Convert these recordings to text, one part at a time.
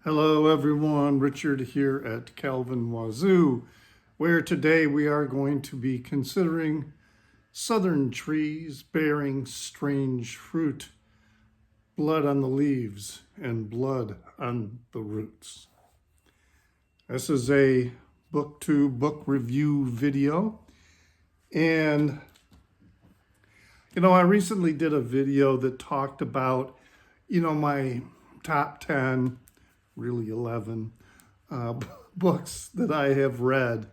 Hello everyone, Richard here at Calvin Wazoo, where today we are going to be considering southern trees bearing strange fruit, blood on the leaves and blood on the roots. This is a book review video, and I recently did a video that talked about my top 10, really 11 books that I have read.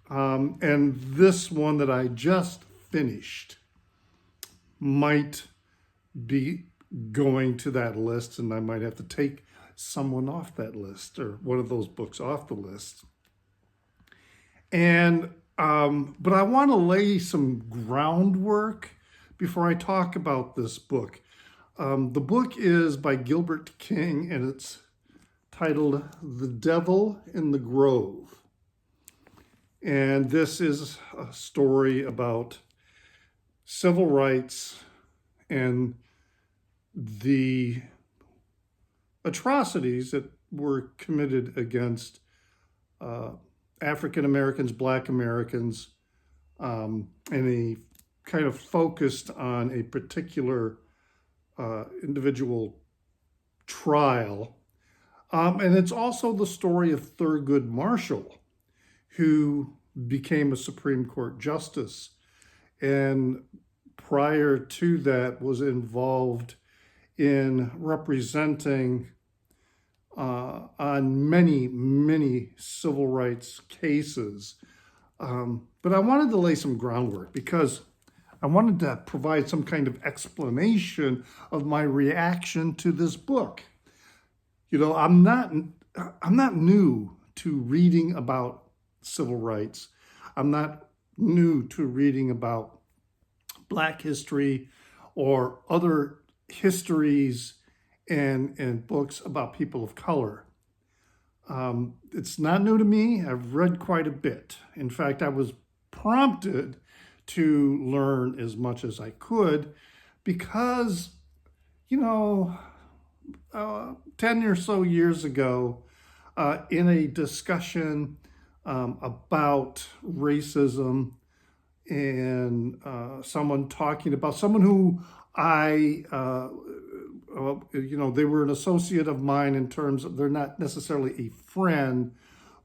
And this one that I just finished might be going to that list, and I might have to take someone off that list or one of those books off the list. And but I want to lay some groundwork before I talk about this book. The book is by Gilbert King, and it's titled The Devil in the Grove. And this is a story about civil rights and the atrocities that were committed against African Americans, Black Americans, and he kind of focused on a particular individual trial. And it's also the story of Thurgood Marshall, who became a Supreme Court justice, and prior to that was involved in representing on many civil rights cases. But I wanted to lay some groundwork because I wanted to provide some kind of explanation of my reaction to this book. I'm not new to reading about civil rights. I'm not new to reading about Black history or other histories and books about people of color. It's not new to me. I've read quite a bit. In fact, I was prompted to learn as much as I could because, 10 or so years ago, in a discussion about racism and someone talking about someone who they were an associate of mine in terms of they're not necessarily a friend,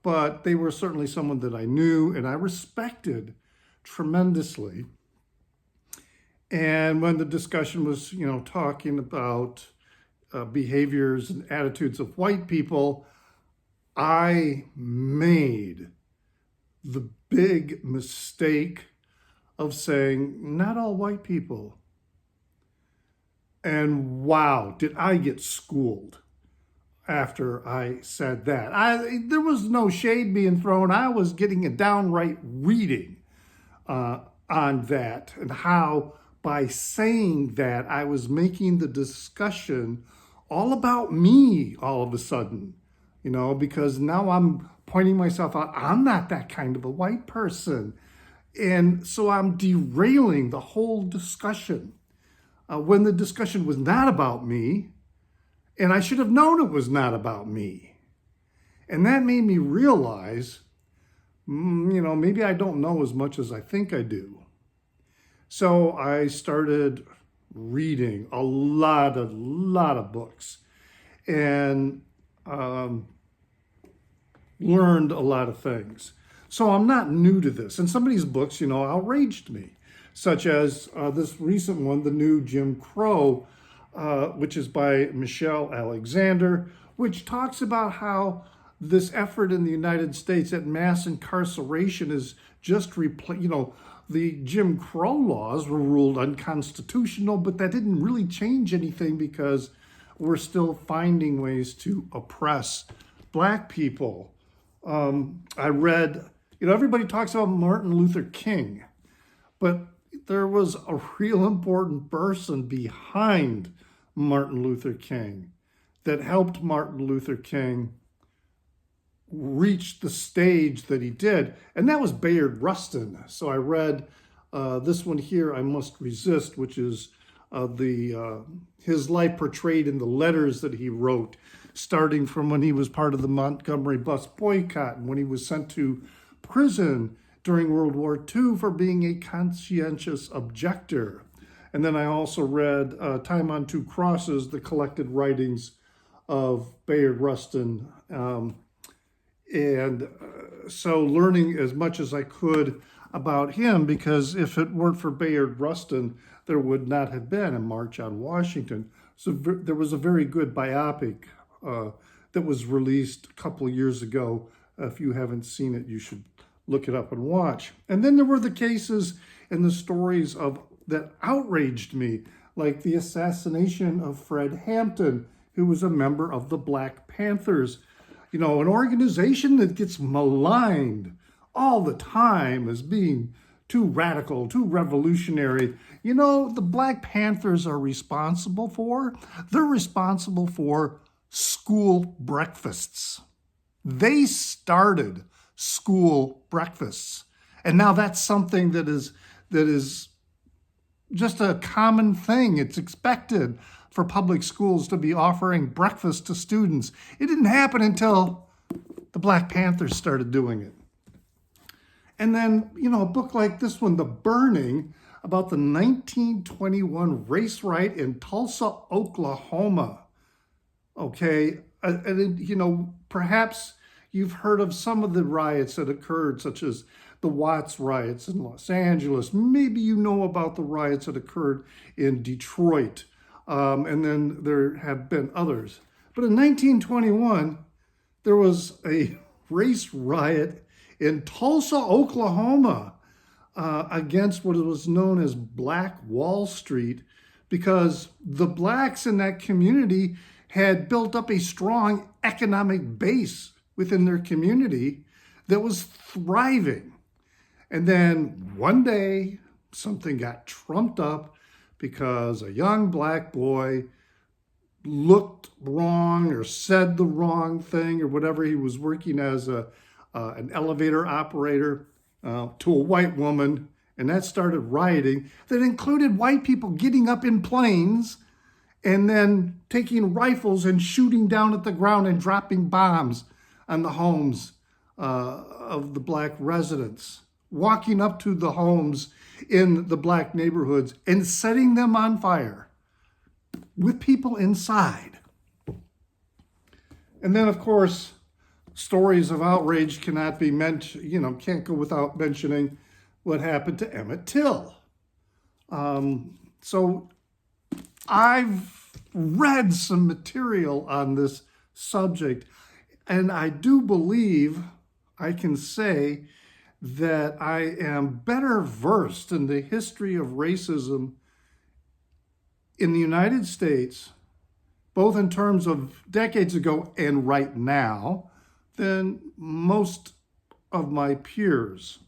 but they were certainly someone that I knew and I respected tremendously. And when the discussion was, talking about behaviors and attitudes of white people, I made the big mistake of saying, not all white people. And wow, did I get schooled after I said that. There was no shade being thrown. I was getting a downright reading on that, and how by saying that I was making the discussion all about me all of a sudden, because now I'm pointing myself out. I'm not that kind of a white person. And so I'm derailing the whole discussion when the discussion was not about me, and I should have known it was not about me. And that made me realize, maybe I don't know as much as I think I do. So I started reading a lot of books and learned a lot of things. So I'm not new to this. And some of these books, outraged me, such as this recent one, the new Jim Crow, which is by Michelle Alexander, which talks about how this effort in the United States at mass incarceration is just the Jim Crow laws were ruled unconstitutional, but that didn't really change anything because we're still finding ways to oppress Black people. I read, everybody talks about Martin Luther King, but there was a real important person behind Martin Luther King that helped Martin Luther King reach the stage that he did, and that was Bayard Rustin. So I read this one here, I Must Resist, which is his life portrayed in the letters that he wrote, starting from when he was part of the Montgomery bus boycott and when he was sent to prison during World War II for being a conscientious objector. And then I also read Time on Two Crosses, the collected writings of Bayard Rustin. So learning as much as I could about him, because if it weren't for Bayard Rustin, there would not have been a March on Washington. So there was a very good biopic that was released a couple of years ago. If you haven't seen it, you should look it up and watch. And then there were the cases and the stories that outraged me, like the assassination of Fred Hampton, who was a member of the Black Panthers. You know, an organization that gets maligned all the time as being too radical, too revolutionary. You know, the Black Panthers are responsible for? They're responsible for school breakfasts. They started school breakfasts. And now that's something that is just a common thing. It's expected for public schools to be offering breakfast to students. It didn't happen until the Black Panthers started doing it. And then, you know, a book like this one, The Burning, about the 1921 race riot in Tulsa, Oklahoma. Okay, and you know, perhaps you've heard of some of the riots that occurred, such as the Watts riots in Los Angeles. Maybe you know about the riots that occurred in Detroit. And then there have been others. But in 1921, there was a race riot in Tulsa, Oklahoma, against what was known as Black Wall Street, because the blacks in that community had built up a strong economic base within their community that was thriving. And then one day, something got trumped up because a young black boy looked wrong or said the wrong thing or whatever. He was working as an elevator operator to a white woman, and that started rioting. That included white people getting up in planes and then taking rifles and shooting down at the ground and dropping bombs on the homes of the black residents, walking up to the homes in the black neighborhoods and setting them on fire with people inside. And then, of course, stories of outrage cannot be can't go without mentioning what happened to Emmett Till. So I've read some material on this subject, and I do believe I can say that I am better versed in the history of racism in the United States, both in terms of decades ago and right now, than most of my peers.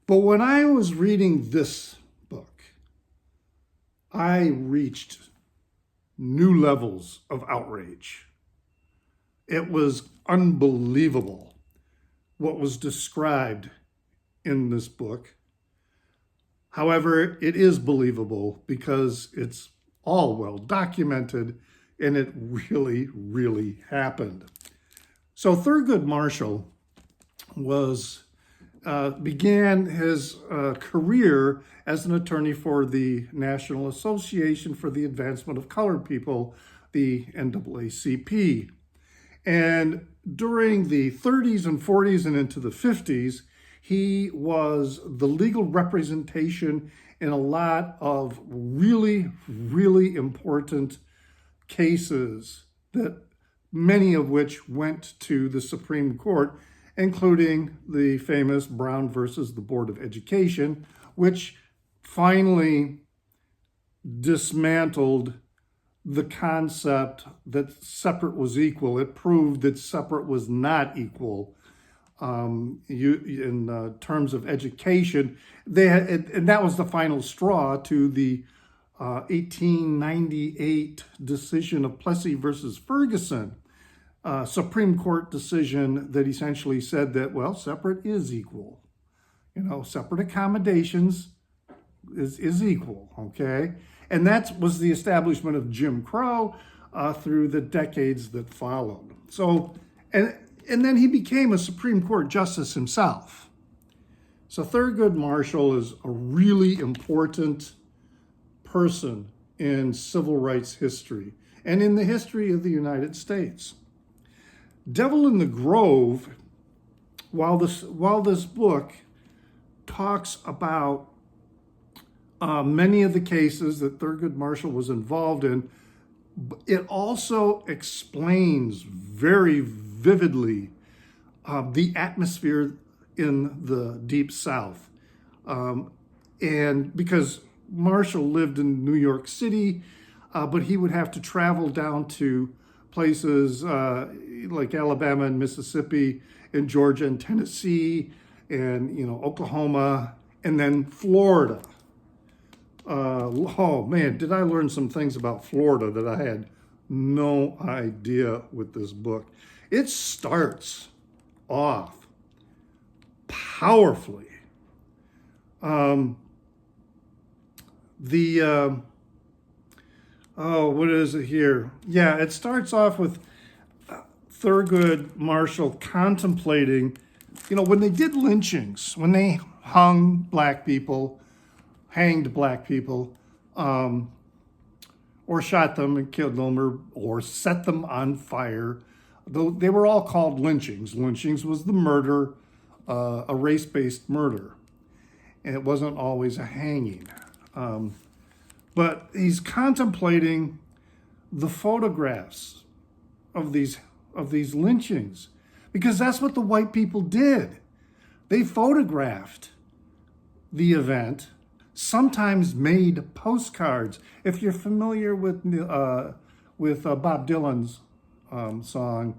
But when I was reading this book, I reached new levels of outrage. It was unbelievable what was described in this book. However, it is believable because it's all well documented and it really, really happened. So Thurgood Marshall began his career as an attorney for the National Association for the Advancement of Colored People, the NAACP. And during the 30s and 40s and into the 50s, he was the legal representation in a lot of really, really important cases, that many of which went to the Supreme Court, including the famous Brown versus the Board of Education, which finally dismantled the concept that separate was equal. It proved that separate was not equal in terms of education. And that was the final straw to the 1898 decision of Plessy versus Ferguson, Supreme Court decision that essentially said that, well, separate is equal. Separate accommodations is equal, okay? And that was the establishment of Jim Crow through the decades that followed. So, and then he became a Supreme Court justice himself. So Thurgood Marshall is a really important person in civil rights history and in the history of the United States. Devil in the Grove, while this book talks about many of the cases that Thurgood Marshall was involved in, it also explains very vividly the atmosphere in the Deep South. And because Marshall lived in New York City, but he would have to travel down to places like Alabama and Mississippi and Georgia and Tennessee and, Oklahoma, and then Florida. Oh man, did I learn some things about Florida that I had no idea with this book. It starts off powerfully. What is it here? Yeah, it starts off with Thurgood Marshall contemplating, when they did lynchings, when they hanged black people, or shot them and killed them, or set them on fire. Though they were all called lynchings. Lynchings was the murder, a race-based murder. And it wasn't always a hanging. But he's contemplating the photographs of these lynchings, because that's what the white people did. They photographed the event, sometimes made postcards. If you're familiar with Bob Dylan's song,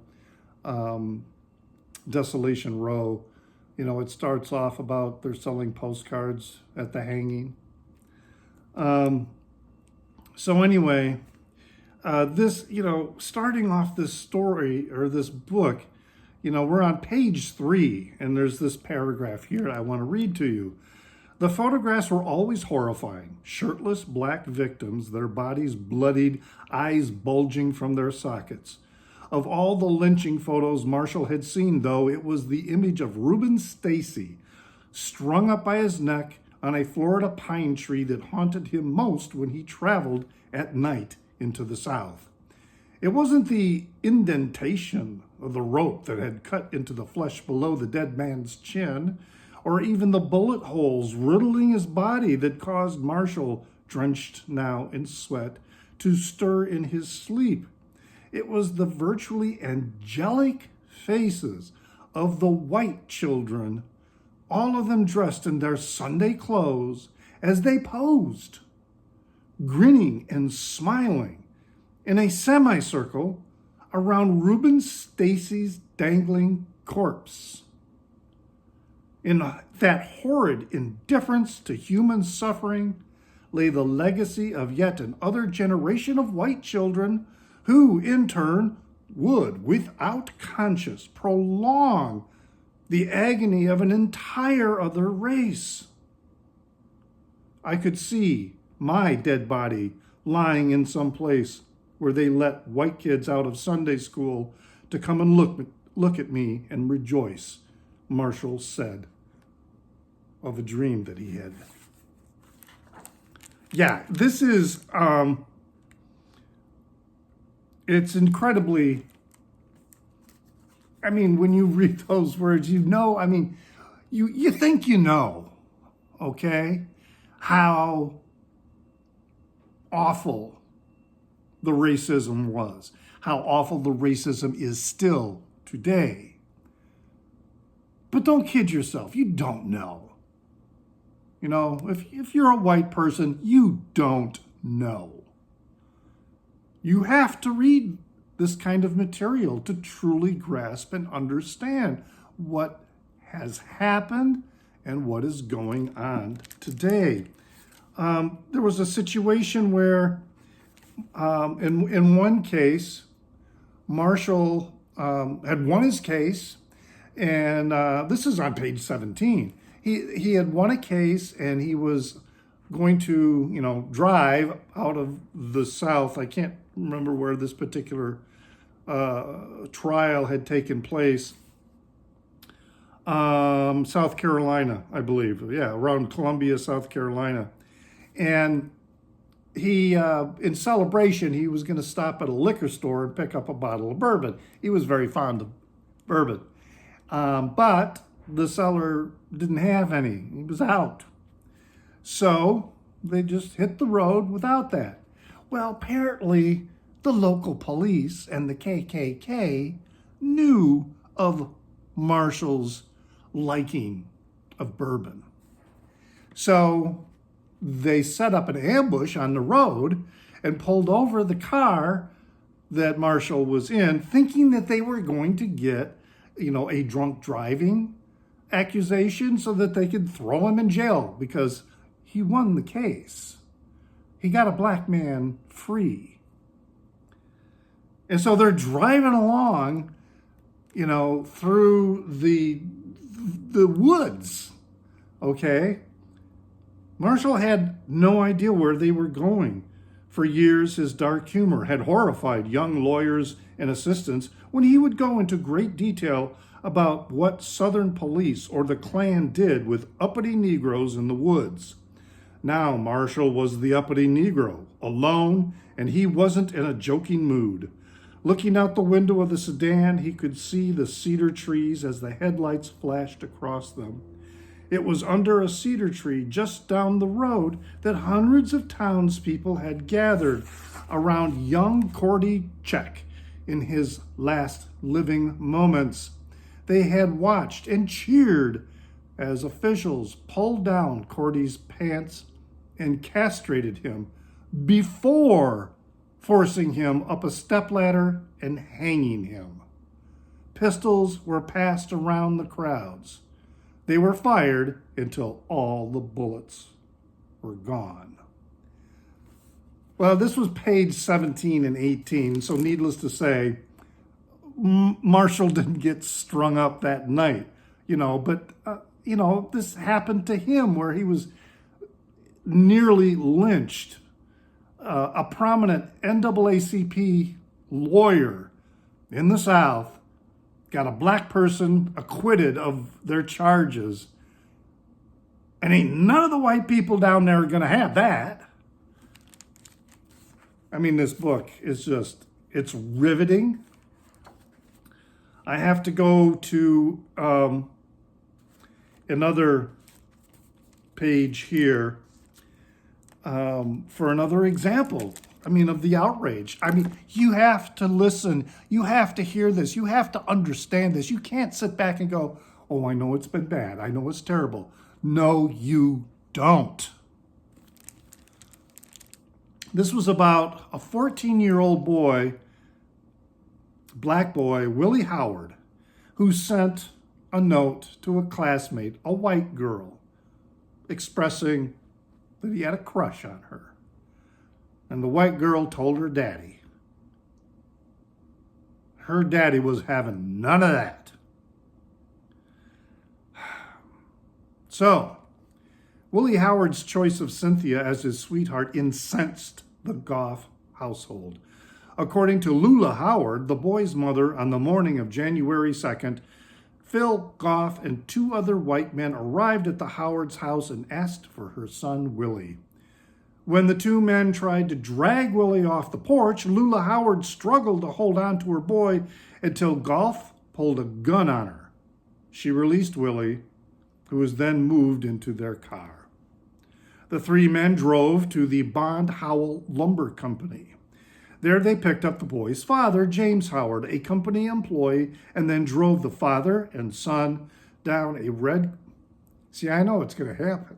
Desolation Row, it starts off about they're selling postcards at the hanging. So anyway, this, starting off this story or this book, we're on page 3, and there's this paragraph here I want to read to you. The photographs were always horrifying. Shirtless black victims, their bodies bloodied, eyes bulging from their sockets. Of all the lynching photos Marshall had seen, though, it was the image of Reuben Stacy, strung up by his neck on a Florida pine tree that haunted him most when he traveled at night into the South. It wasn't the indentation of the rope that had cut into the flesh below the dead man's chin, or even the bullet holes riddling his body that caused Marshall, drenched now in sweat, to stir in his sleep. It was the virtually angelic faces of the white children, all of them dressed in their Sunday clothes, as they posed, grinning and smiling in a semicircle around Reuben Stacy's dangling corpse. In that horrid indifference to human suffering lay the legacy of yet another generation of white children who, in turn, would, without conscience, prolong the agony of an entire other race. I could see my dead body lying in some place where they let white kids out of Sunday school to come and look at me and rejoice, Marshall said of a dream that he had. Yeah, this is, it's incredibly, when you read those words, you think okay, how awful the racism was, how awful the racism is still today. But don't kid yourself, you don't know. If you're a white person, you don't know. You have to read this kind of material to truly grasp and understand what has happened and what is going on today. There was a situation where, in one case, Marshall had won his case, and this is on page 17. He had won a case, and he was going to, drive out of the South. I can't remember where this particular trial had taken place. South Carolina, I believe. Yeah, around Columbia, South Carolina. And he, in celebration, he was going to stop at a liquor store and pick up a bottle of bourbon. He was very fond of bourbon. But the seller didn't have any. He was out. So they just hit the road without that. Well, apparently the local police and the KKK knew of Marshall's liking of bourbon. So they set up an ambush on the road and pulled over the car that Marshall was in, thinking that they were going to get, a drunk driving accusation so that they could throw him in jail because he won the case. He got a black man free. And so they're driving along, through the woods, okay? Marshall had no idea where they were going. For years, his dark humor had horrified young lawyers and assistants when he would go into great detail about what Southern police or the Klan did with uppity Negroes in the woods. Now Marshall was the uppity Negro, alone, and he wasn't in a joking mood. Looking out the window of the sedan, he could see the cedar trees as the headlights flashed across them. It was under a cedar tree just down the road that hundreds of townspeople had gathered around young Cordy Check in his last living moments. They had watched and cheered as officials pulled down Cordy's pants and castrated him before forcing him up a stepladder and hanging him. Pistols were passed around the crowds. They were fired until all the bullets were gone. Well, this was page 17 and 18, so needless to say, Marshall didn't get strung up that night, but, this happened to him where he was nearly lynched. A prominent NAACP lawyer in the South got a black person acquitted of their charges. And ain't none of the white people down there going to have that. I mean, this book is it's riveting. I have to go to another page here for another example. Of the outrage. You have to listen. You have to hear this. You have to understand this. You can't sit back and go, oh, I know it's been bad. I know it's terrible. No, you don't. This was about a 14-year-old boy, black boy, Willie Howard, who sent a note to a classmate, a white girl, expressing that he had a crush on her. And the white girl told her daddy. Her daddy was having none of that. So, Willie Howard's choice of Cynthia as his sweetheart incensed the Goff household. According to Lula Howard, the boy's mother, on the morning of January 2nd, Phil Goff and two other white men arrived at the Howard's house and asked for her son, Willie. When the two men tried to drag Willie off the porch, Lula Howard struggled to hold on to her boy until Goff pulled a gun on her. She released Willie, who was then moved into their car. The three men drove to the Bond Howell Lumber Company. There they picked up the boy's father, James Howard, a company employee, and then drove the father and son down a red... See, I know it's going to happen.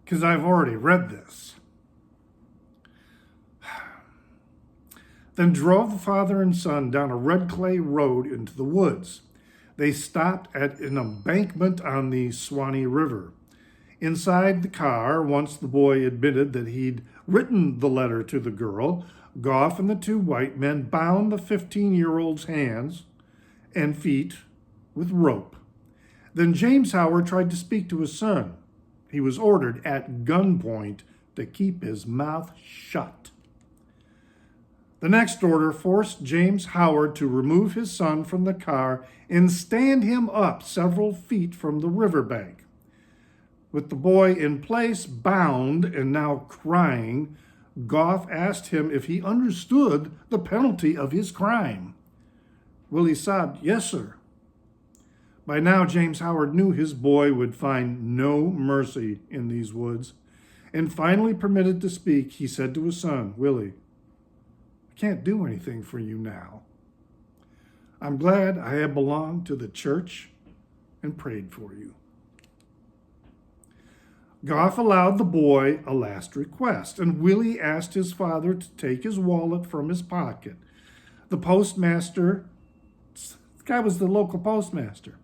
Because I've already read this. Then drove the father and son down a red clay road into the woods. They stopped at an embankment on the Swanee River. Inside the car, once the boy admitted that he'd written the letter to the girl, Goff and the two white men bound the 15-year-old's hands and feet with rope. Then James Howard tried to speak to his son. He was ordered at gunpoint to keep his mouth shut. The next order forced James Howard to remove his son from the car and stand him up several feet from the riverbank. With the boy in place, bound, and now crying, Goff asked him if he understood the penalty of his crime. Willie sobbed, "Yes, sir." By now, James Howard knew his boy would find no mercy in these woods, and finally permitted to speak, he said to his son, "Willie, I can't do anything for you now. I'm glad I have belonged to the church and prayed for you." Goff allowed the boy a last request, and Willie asked his father to take his wallet from his pocket. The postmaster, this guy was the local postmaster.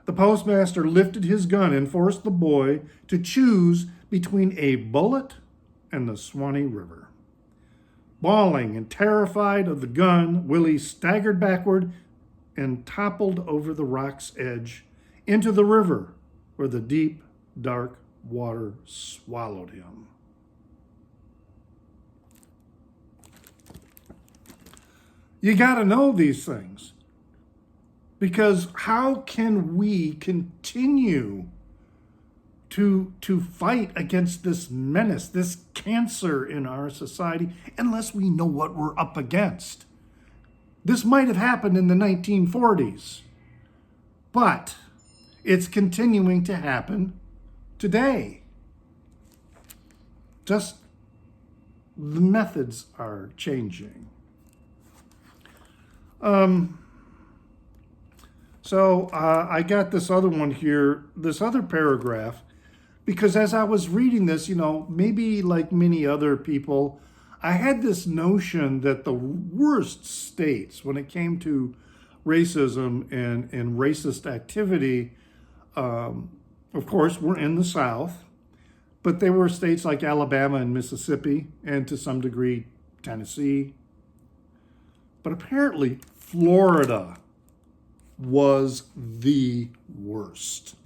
The postmaster lifted his gun and forced the boy to choose between a bullet and the Swanee River. Bawling and terrified of the gun, Willie staggered backward and toppled over the rock's edge into the river, where the deep, dark water swallowed him. You got to know these things, because how can we continue to fight against this menace, this cancer in our society, unless we know what we're up against? This might have happened in the 1940s, but it's continuing to happen today. Just the methods are changing. So I got this other one here, this other paragraph, because as I was reading this, maybe like many other people, I had this notion that the worst states when it came to racism and racist activity, of course, were in the South, but they were states like Alabama and Mississippi, and to some degree, Tennessee. But apparently, Florida was the worst.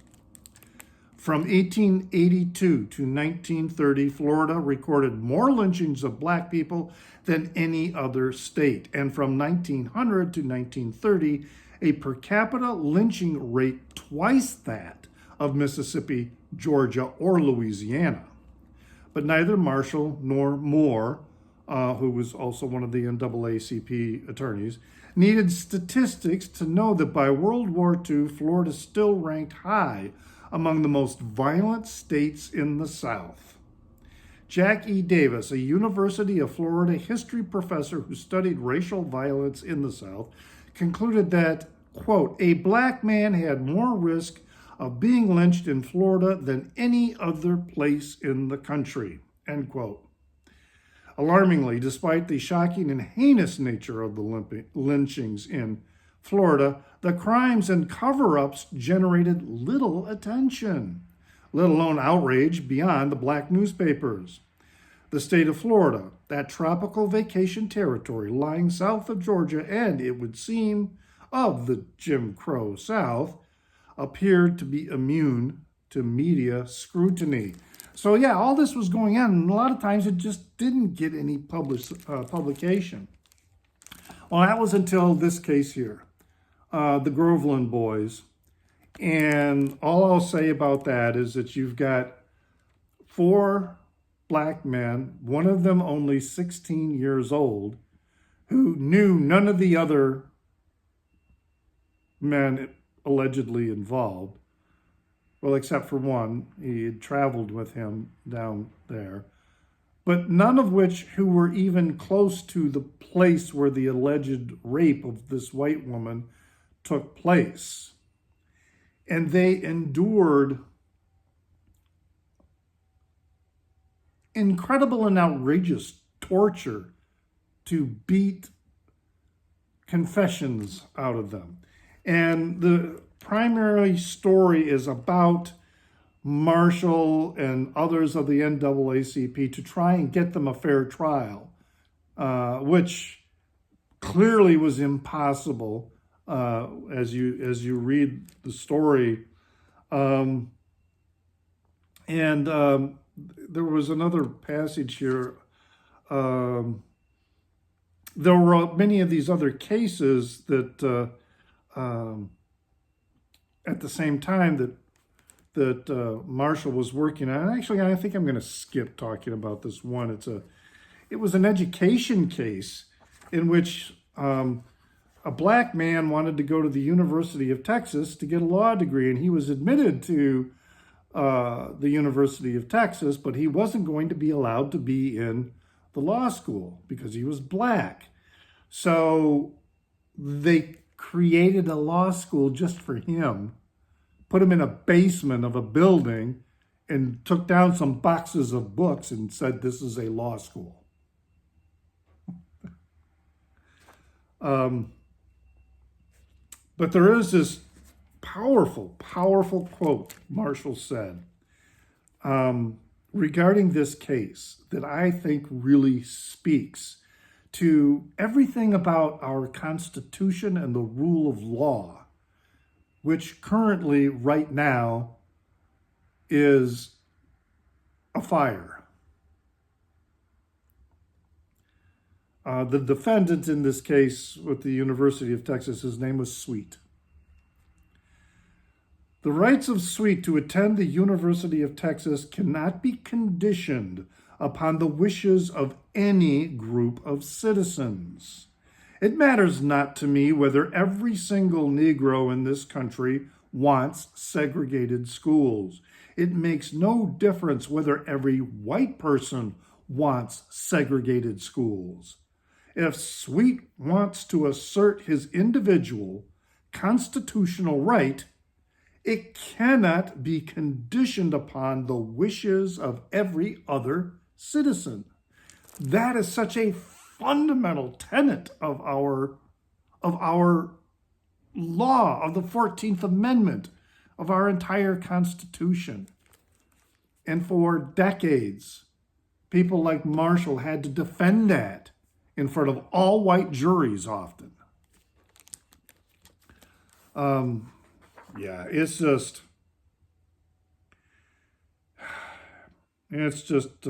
From 1882 to 1930, Florida recorded more lynchings of black people than any other state. And from 1900 to 1930, a per capita lynching rate twice that of Mississippi, Georgia, or Louisiana. But neither Marshall nor Moore, who was also one of the NAACP attorneys, needed statistics to know that by World War II, Florida still ranked high among the most violent states in the South. Jack E. Davis, a University of Florida history professor who studied racial violence in the South, concluded that, quote, "a black man had more risk of being lynched in Florida than any other place in the country," end quote. Alarmingly, despite the shocking and heinous nature of the lynchings in Florida, the crimes and cover-ups generated little attention, let alone outrage beyond the black newspapers. The state of Florida, that tropical vacation territory lying south of Georgia and, it would seem, of the Jim Crow South, appeared to be immune to media scrutiny. So yeah, all this was going on, and a lot of times it just didn't get any publication. Well, that was until this case here, the Groveland Boys. And all I'll say about that is that you've got 4 black men, one of them only 16 years old, who knew none of the other men allegedly involved. Well, except for one, he had traveled with him down there, but none of which who were even close to the place where the alleged rape of this white woman took place. And they endured incredible and outrageous torture to beat confessions out of them. And the primary story is about Marshall and others of the NAACP to try and get them a fair trial, which clearly was impossible as you read the story. There was another passage here. There were many of these other cases that at the same time that Marshall was working on. And actually, I think I'm going to skip talking about this one. It was an education case in which a black man wanted to go to the University of Texas to get a law degree, and he was admitted to the University of Texas, but he wasn't going to be allowed to be in the law school because he was black. So they created a law school just for him, put him in a basement of a building, and took down some boxes of books and said, "This is a law school." But there is this powerful, powerful quote Marshall said regarding this case that I think really speaks to everything about our Constitution and the rule of law, which currently, right now, is afire. The defendant in this case with the University of Texas, his name was Sweet. The rights of Sweet to attend the University of Texas cannot be conditioned upon the wishes of any group of citizens. It matters not to me whether every single Negro in this country wants segregated schools. It makes no difference whether every white person wants segregated schools. If Sweet wants to assert his individual constitutional right, it cannot be conditioned upon the wishes of every other citizen. That is such a fundamental tenet of our law, of the 14th Amendment, of our entire Constitution. And for decades, people like Marshall had to defend that in front of all white juries often. It's just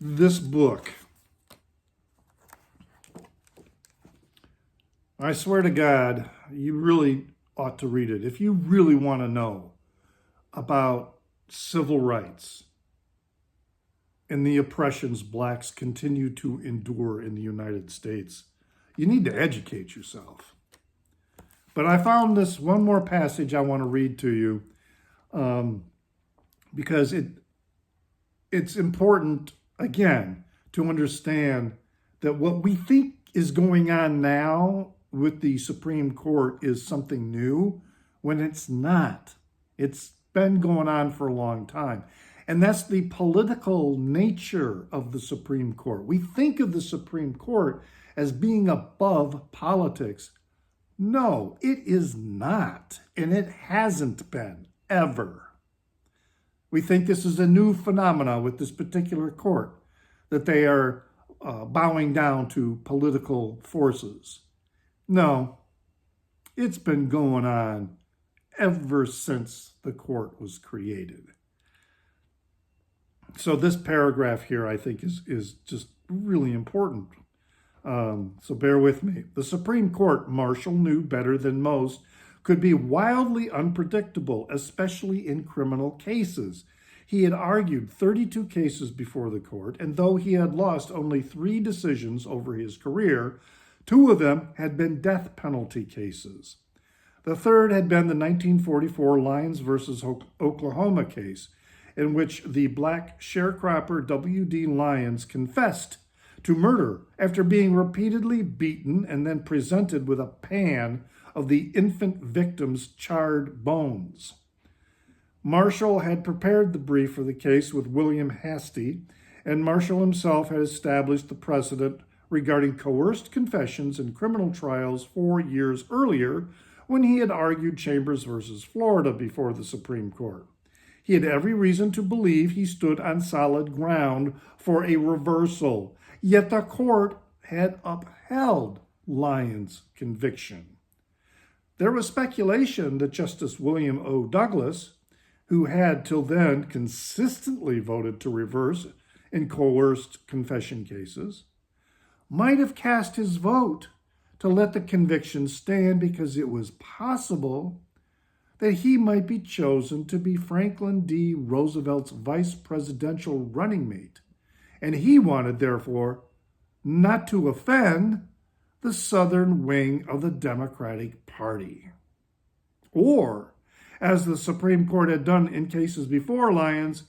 this book. I swear to God, you really ought to read it. If you really want to know about civil rights and the oppressions blacks continue to endure in the United States, you need to educate yourself. But I found this one more passage I want to read to you because it's important, again, to understand that what we think is going on now with the Supreme Court is something new when it's not. It's been going on for a long time. And that's the political nature of the Supreme Court. We think of the Supreme Court as being above politics. No, it is not, and it hasn't been, ever. We think this is a new phenomenon with this particular court, that they are bowing down to political forces. No, it's been going on ever since the court was created. So this paragraph here, I think, is just really important. So bear with me. The Supreme Court, Marshall knew better than most, could be wildly unpredictable, especially in criminal cases. He had argued 32 cases before the court, and though he had lost only 3 decisions over his career, 2 of them had been death penalty cases. The third had been the 1944 Lyons versus Oklahoma case, in which the black sharecropper W.D. Lyons confessed to murder after being repeatedly beaten and then presented with a pan of the infant victim's charred bones. Marshall had prepared the brief for the case with William Hastie, and Marshall himself had established the precedent regarding coerced confessions in criminal trials 4 years earlier when he had argued Chambers versus Florida before the Supreme Court. He had every reason to believe he stood on solid ground for a reversal, yet the court had upheld Lyons' conviction. There was speculation that Justice William O. Douglas, who had till then consistently voted to reverse in coerced confession cases, might have cast his vote to let the conviction stand because it was possible that he might be chosen to be Franklin D. Roosevelt's vice presidential running mate, and he wanted, therefore, not to offend the southern wing of the Democratic Party. Or, as the Supreme Court had done in cases before Lyons,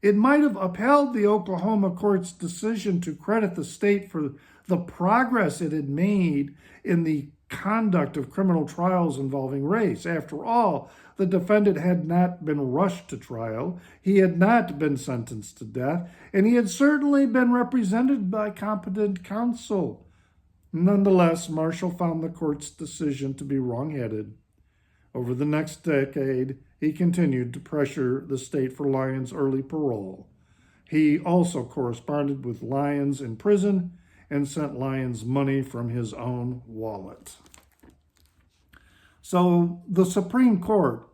it might have upheld the Oklahoma court's decision to credit the state for the progress it had made in the conduct of criminal trials involving race. After all, the defendant had not been rushed to trial, he had not been sentenced to death, and he had certainly been represented by competent counsel. Nonetheless, Marshall found the court's decision to be wrong-headed. Over the next decade, he continued to pressure the state for Lyons' early parole. He also corresponded with Lyons in prison and sent Lyons money from his own wallet. So the Supreme Court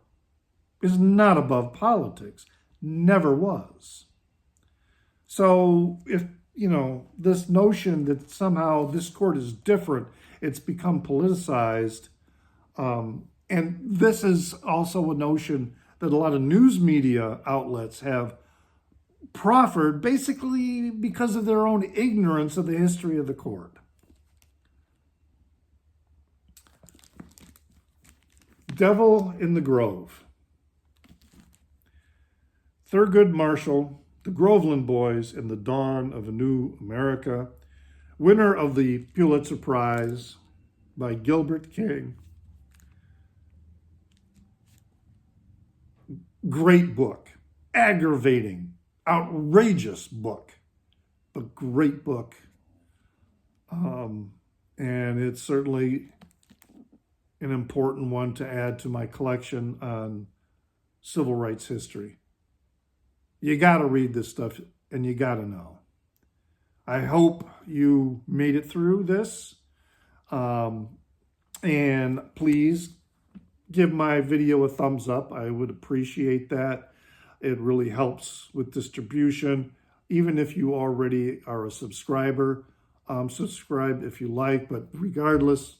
is not above politics, never was. So if, this notion that somehow this court is different, it's become politicized, and this is also a notion that a lot of news media outlets have proffered basically because of their own ignorance of the history of the court. Devil in the Grove. Thurgood Marshall, the Groveland Boys, and the Dawn of a New America, winner of the Pulitzer Prize by Gilbert King. Great book, aggravating, outrageous book, but great book. And it's certainly an important one to add to my collection on civil rights history. You got to read this stuff and you got to know. I hope you made it through this. And please give my video a thumbs up. I would appreciate that. It really helps with distribution. Even if you already are a subscriber, subscribe if you like. But regardless,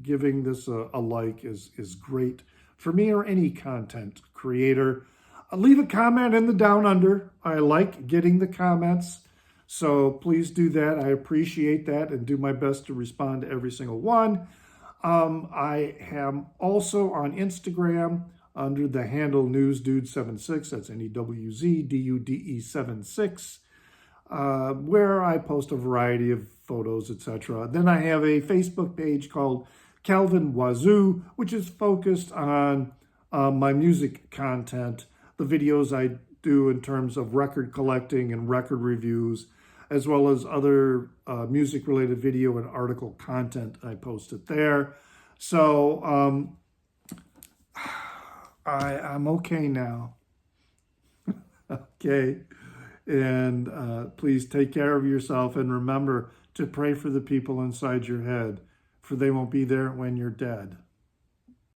giving this a like is great for me or any content creator. Leave a comment in the down under. I like getting the comments. So please do that. I appreciate that and do my best to respond to every single one. I am also on Instagram under the handle NewsDude76. That's NEWZDUDE76, where I post a variety of photos, etc. Then I have a Facebook page called Calvin Wazoo, which is focused on my music content, the videos I do in terms of record collecting and record reviews, as well as other music-related video and article content I posted there. So I'm okay now. Okay. And please take care of yourself and remember to pray for the people inside your head, for they won't be there when you're dead.